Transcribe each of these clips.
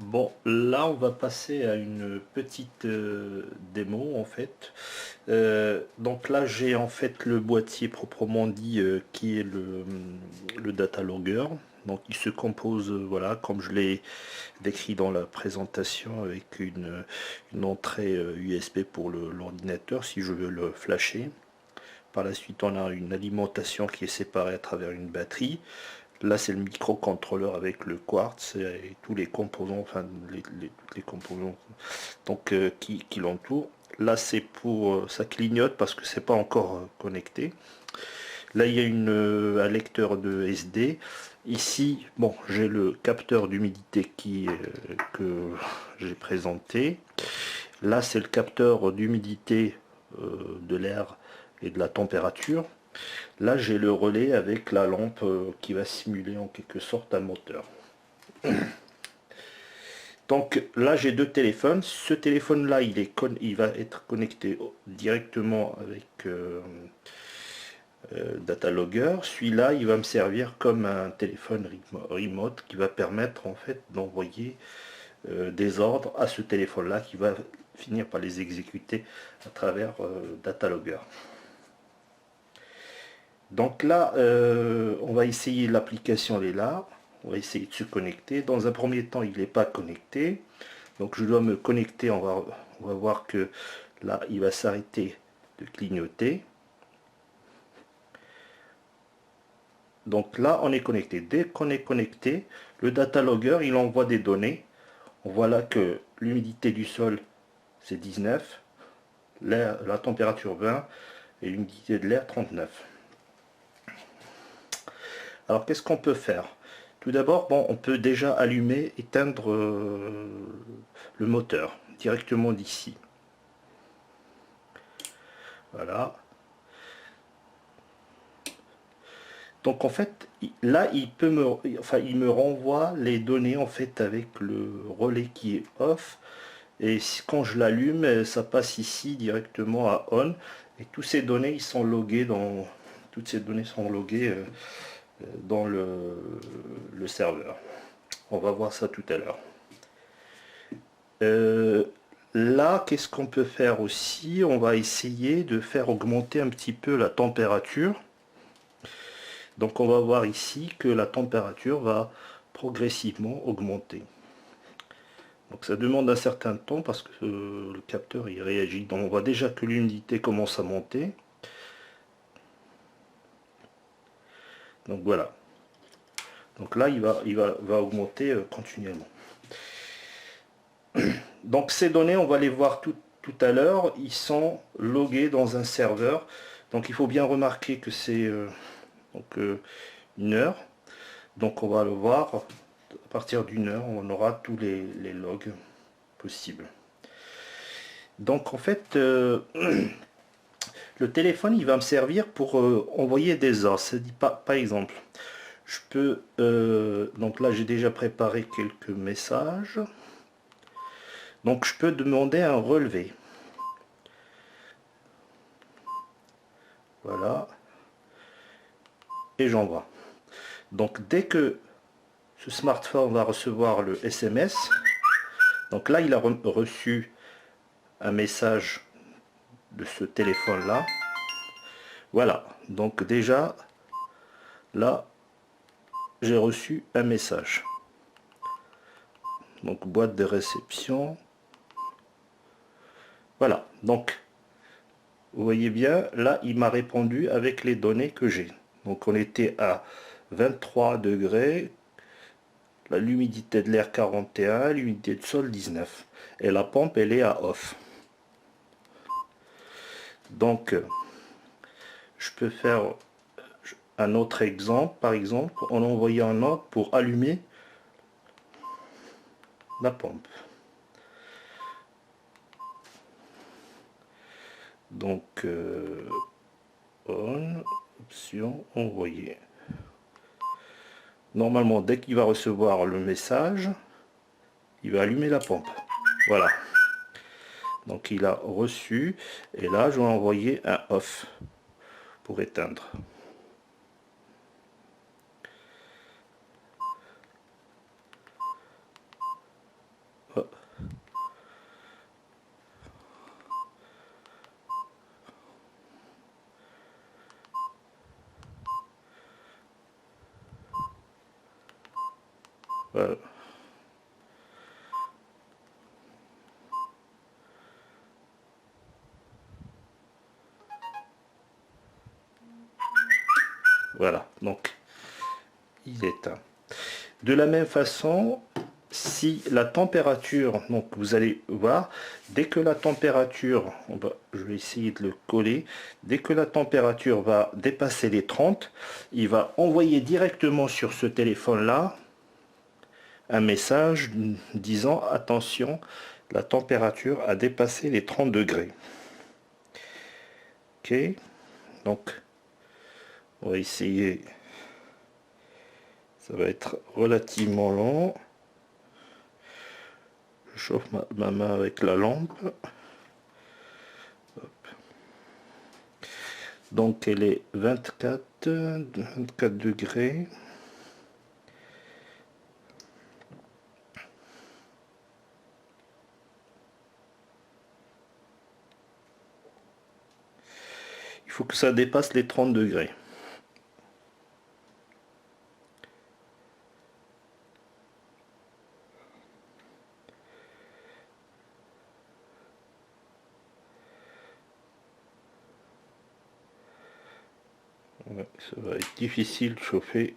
Bon, là on va passer à une petite démo en fait. Donc là j'ai en fait le boîtier proprement dit qui est le data logger. Donc il se compose, voilà, comme je l'ai décrit dans la présentation, avec une entrée USB pour l'ordinateur si je veux le flasher. Par la suite on a une alimentation qui est séparée à travers une batterie. Là, c'est le microcontrôleur avec le quartz et tous les composants, enfin tous les composants donc, qui l'entourent. Là, c'est pour ça clignote parce que c'est pas encore connecté. Là, il y a un lecteur de SD. Ici, bon, j'ai le capteur d'humidité que j'ai présenté. Là, c'est le capteur d'humidité de l'air et de la température. Là, j'ai le relais avec la lampe qui va simuler en quelque sorte un moteur. Donc là, j'ai deux téléphones. Ce téléphone-là, il va être connecté directement avec Datalogger. Celui-là, il va me servir comme un téléphone remote qui va permettre en fait d'envoyer des ordres à ce téléphone-là qui va finir par les exécuter à travers Datalogger. Donc là, on va essayer l'application, elle est là. On va essayer de se connecter. Dans un premier temps, il n'est pas connecté. Donc je dois me connecter. On va voir que là, il va s'arrêter de clignoter. Donc là, on est connecté. Dès qu'on est connecté, le data logger, il envoie des données. On voit là que l'humidité du sol, c'est 19. La température 20 et l'humidité de l'air 39. Alors qu'est-ce qu'on peut faire? Tout d'abord, bon, on peut déjà allumer, éteindre le moteur directement d'ici. Voilà. Donc en fait, là, il me renvoie les données en fait avec le relais qui est off. Et quand je l'allume, ça passe ici directement à on. Et toutes ces données, toutes ces données sont loguées dans le serveur. On va voir ça tout à l'heure. Là, qu'est-ce qu'on peut faire aussi? On va essayer de faire augmenter un petit peu la température. Donc on va voir ici que la température va progressivement augmenter. Donc ça demande un certain temps parce que le capteur il réagit. Donc on voit déjà que l'humidité commence à monter. Donc voilà. Donc là il va augmenter continuellement. Donc ces données, on va les voir tout à l'heure. Ils sont logués dans un serveur. Donc il faut bien remarquer que c'est une heure. Donc on va le voir. À partir d'une heure, on aura tous les logs possibles. Donc en fait, le téléphone, il va me servir pour envoyer des ordres. C'est-à-dire, par exemple, je peux... donc là, j'ai déjà préparé quelques messages. Donc je peux demander un relevé. Voilà. Et j'envoie. Donc dès que ce smartphone va recevoir le SMS, donc là, il a reçu un message de ce téléphone là. Voilà, donc déjà là j'ai reçu un message, donc boîte de réception. Voilà, donc vous voyez bien là il m'a répondu avec les données que j'ai. Donc on était à 23 degrés, l'humidité de l'air 41, l'humidité de sol 19 et la pompe elle est à off. Donc je peux faire un autre exemple, par exemple en envoyant un ordre pour allumer la pompe. Donc on, option, envoyer. Normalement dès qu'il va recevoir le message, il va allumer la pompe. Voilà. Donc il a reçu et là je vais envoyer un off pour éteindre. Voilà. Voilà, donc il est éteint. De la même façon, si la température, donc vous allez voir, dès que la température, je vais essayer de le coller, dès que la température va dépasser les 30, il va envoyer directement sur ce téléphone-là un message disant attention, la température a dépassé les 30 degrés. Ok, donc on va essayer. Ça va être relativement long. Je chauffe ma main avec la lampe. Hop. Donc elle est 24 degrés. Il faut que ça dépasse les 30 degrés. Ouais, ça va être difficile de chauffer.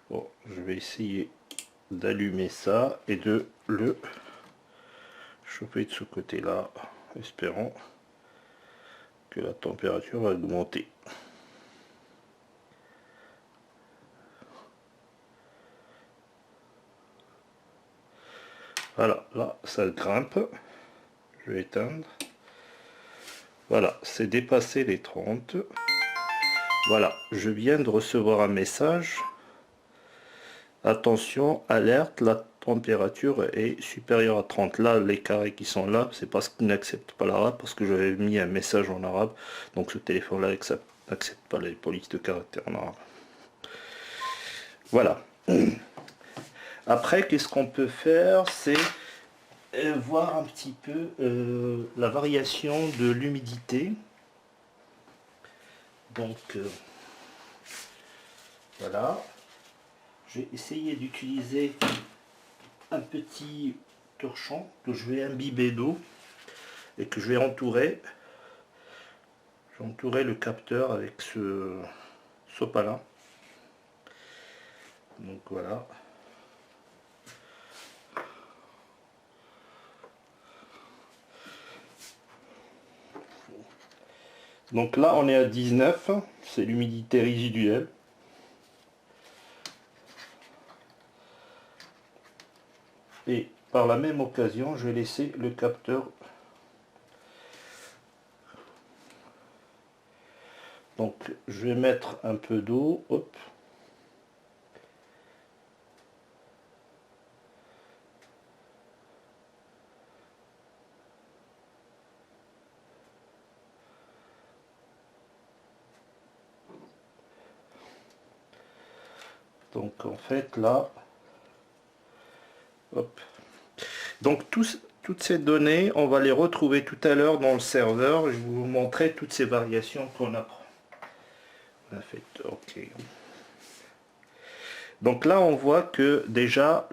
Bon, je vais essayer d'allumer ça et de le chauffer de ce côté-là, espérons que la température va augmenter. Voilà, là ça grimpe. Je vais éteindre. Voilà, c'est dépassé les 30. Voilà, je viens de recevoir un message. Attention, alerte, la température est supérieure à 30. Là, les carrés qui sont là, c'est parce qu'ils n'acceptent pas l'arabe, parce que j'avais mis un message en arabe. Donc ce téléphone-là n'accepte pas les polices de caractère en arabe. Voilà. Après, qu'est-ce qu'on peut faire? C'est voir un petit peu la variation de l'humidité. Donc, voilà. J'ai essayé d'utiliser un petit torchon que je vais imbiber d'eau et que je vais entourer. Je vais entourer le capteur avec ce sopalin. Donc voilà. Donc là on est à 19, c'est l'humidité résiduelle. Et par la même occasion, je vais laisser le capteur. Donc je vais mettre un peu d'eau, hop. Donc en fait là, hop. Donc toutes ces données, on va les retrouver tout à l'heure dans le serveur. Je vais vous montrer toutes ces variations qu'on a fait. Ok. Donc là, on voit que déjà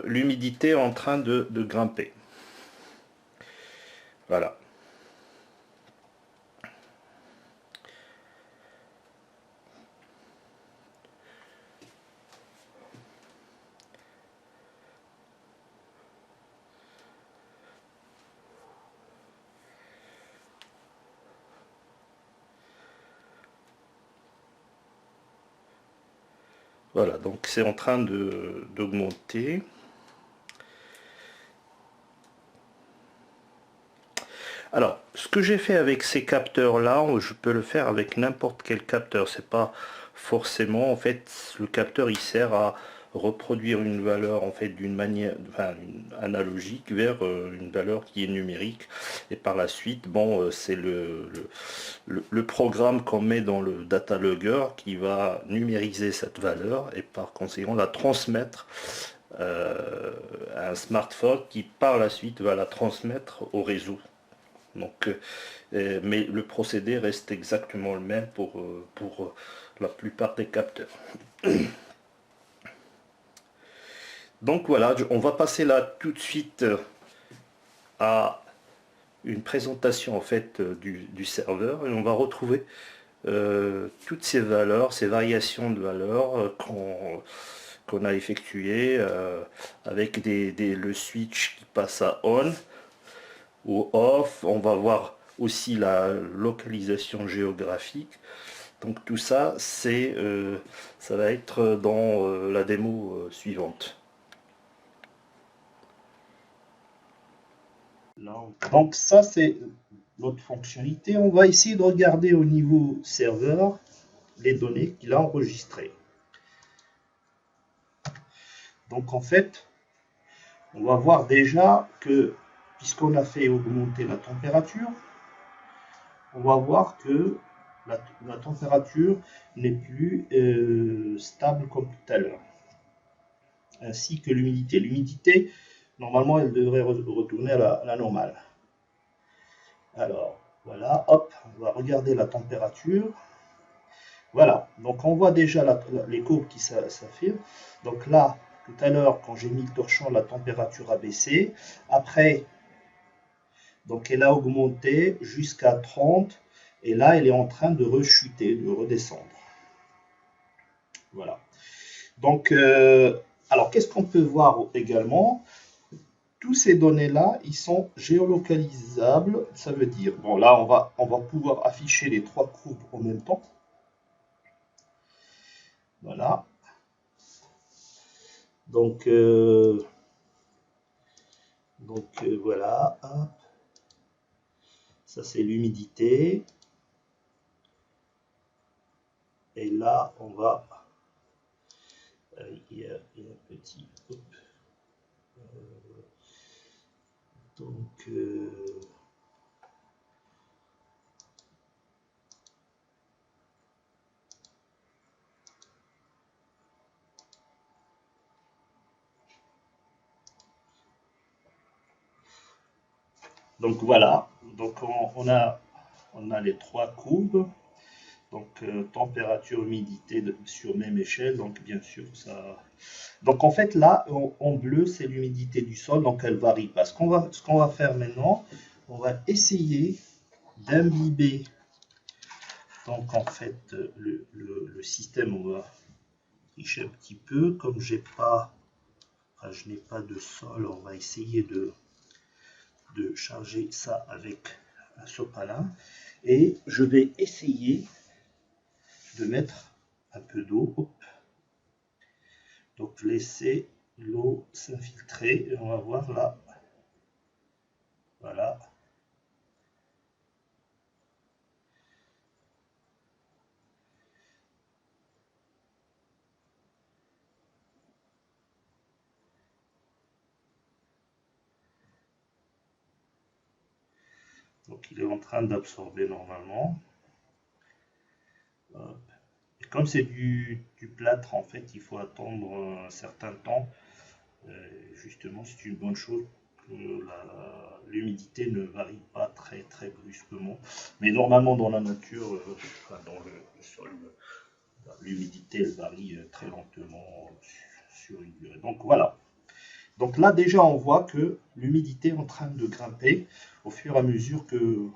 l'humidité est en train de grimper. Voilà. Voilà, donc c'est en train d'augmenter. Alors, ce que j'ai fait avec ces capteurs là, je peux le faire avec n'importe quel capteur. C'est pas forcément, en fait, le capteur il sert reproduire une valeur en fait d'une manière analogique vers une valeur qui est numérique, et par la suite, bon, c'est le programme qu'on met dans le data logger qui va numériser cette valeur et par conséquent la transmettre à un smartphone qui par la suite va la transmettre au réseau. Donc, mais le procédé reste exactement le même pour la plupart des capteurs. Donc voilà, on va passer là tout de suite à une présentation en fait du serveur, et on va retrouver toutes ces valeurs, ces variations de valeurs qu'on a effectuées avec le switch qui passe à on ou off. On va voir aussi la localisation géographique. Donc tout ça, ça va être dans la démo suivante. Donc ça, c'est l'autre fonctionnalité. On va essayer de regarder au niveau serveur les données qu'il a enregistrées. Donc en fait, on va voir déjà que, puisqu'on a fait augmenter la température, on va voir que la température n'est plus stable comme tout à l'heure. Ainsi que l'humidité. L'humidité, normalement, elle devrait retourner à la normale. Alors, voilà, hop, on va regarder la température. Voilà, donc on voit déjà les courbes qui s'affirment. Donc là, tout à l'heure, quand j'ai mis le torchon, la température a baissé. Après, donc elle a augmenté jusqu'à 30. Et là, elle est en train de rechuter, de redescendre. Voilà. Donc, alors, qu'est-ce qu'on peut voir également? Tous ces données-là, ils sont géolocalisables. Ça veut dire, bon là, on va pouvoir afficher les trois courbes en même temps. Voilà. Donc voilà. Ça, c'est l'humidité. Et là, on va... il y a un petit... donc... donc voilà, donc on a les trois courbes, donc température, humidité sur même échelle, donc bien sûr ça... Donc en fait là, en bleu, c'est l'humidité du sol, donc elle varie pas. Ce qu'on va faire maintenant, on va essayer d'imbiber, donc en fait le système, on va tricher un petit peu, comme je n'ai pas de sol, on va essayer de charger ça avec un sopalin, et je vais essayer de mettre un peu d'eau, donc laisser l'eau s'infiltrer, et on va voir là, voilà. Donc il est en train d'absorber normalement. Et comme c'est du plâtre, en fait, il faut attendre un certain temps. Justement, c'est une bonne chose que l'humidité ne varie pas très très brusquement. Mais normalement, dans la nature, dans le sol, l'humidité elle varie très lentement sur une durée. Donc voilà. Donc là, déjà, on voit que l'humidité est en train de grimper au fur et à mesure que,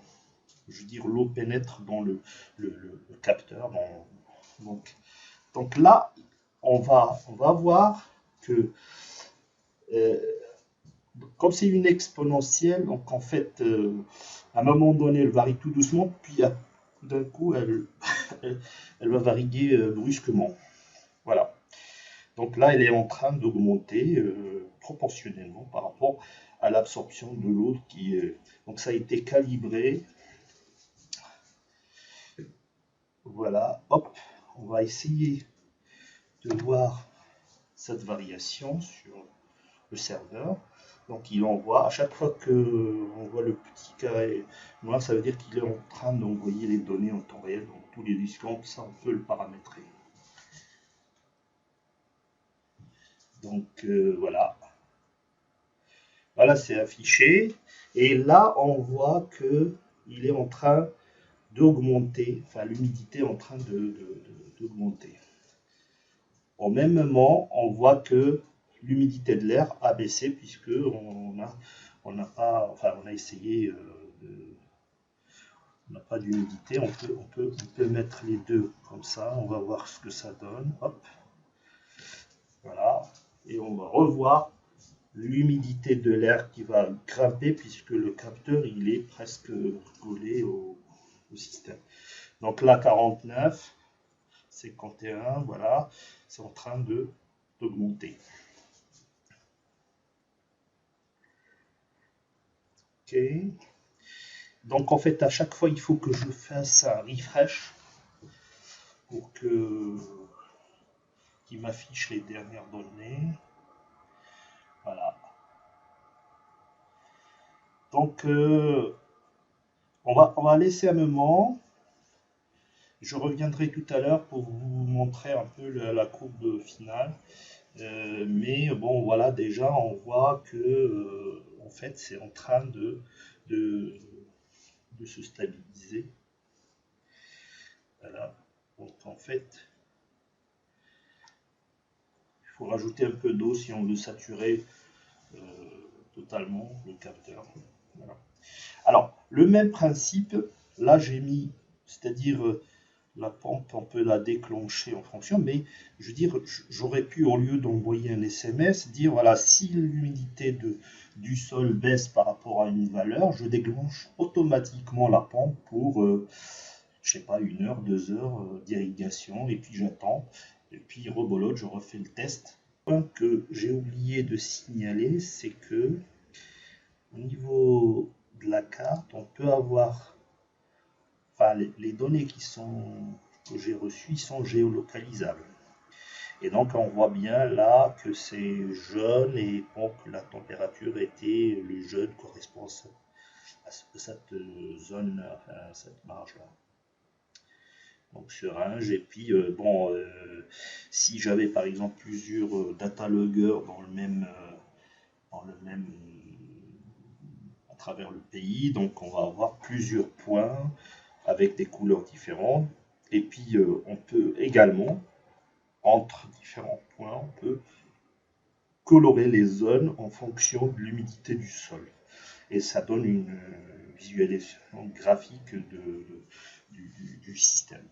je veux dire, l'eau pénètre dans le capteur. Donc là, on va voir que, comme c'est une exponentielle, donc en fait, à un moment donné, elle varie tout doucement, puis d'un coup, elle va varier brusquement. Voilà. Donc là, elle est en train d'augmenter proportionnellement par rapport à l'absorption de l'eau qui donc ça a été calibré. Voilà, hop, on va essayer de voir cette variation sur le serveur. Donc il envoie, à chaque fois qu'on voit le petit carré noir, ça veut dire qu'il est en train d'envoyer les données en temps réel, donc tous les disques, ça on peut le paramétrer. Donc voilà. Voilà, c'est affiché. Et là, on voit que il est en train d'augmenter, enfin l'humidité est en train d'augmenter. Au même moment, on voit que l'humidité de l'air a baissé puisque on a essayé on n'a pas d'humidité. On peut mettre les deux comme ça. On va voir ce que ça donne. Hop, voilà. Et on va revoir l'humidité de l'air qui va grimper puisque le capteur il est presque collé au système. Donc là 49, 51, voilà, c'est en train d'augmenter. Ok. Donc en fait à chaque fois il faut que je fasse un refresh pour qu'il m'affiche les dernières données. Voilà. Donc on va laisser un moment. Je reviendrai tout à l'heure pour vous montrer un peu la courbe finale. Mais bon, voilà, déjà, on voit que en fait, c'est en train de se stabiliser. Voilà. Donc, en fait, il faut rajouter un peu d'eau si on veut saturer totalement le capteur. Voilà. Alors, le même principe, là, j'ai mis, c'est-à-dire la pompe, on peut la déclencher en fonction, mais je veux dire, j'aurais pu, au lieu d'envoyer un SMS, dire voilà, si l'humidité du sol baisse par rapport à une valeur, je déclenche automatiquement la pompe pour, je sais pas, 1 heure, 2 heures d'irrigation, et puis j'attends, et puis rebolote, je refais le test. Un point que j'ai oublié de signaler, c'est que au niveau de la carte, on peut avoir enfin, les données que j'ai reçues sont géolocalisables. Et donc on voit bien là que c'est jaune et bon, que la température était, le jaune correspond à cette zone, à cette marge-là. Donc sur range, et puis bon, si j'avais par exemple plusieurs data loggers dans le même à travers le pays, donc on va avoir plusieurs points avec des couleurs différentes. Et puis on peut également, entre différents points, on peut colorer les zones en fonction de l'humidité du sol. Et ça donne une visualisation graphique du système.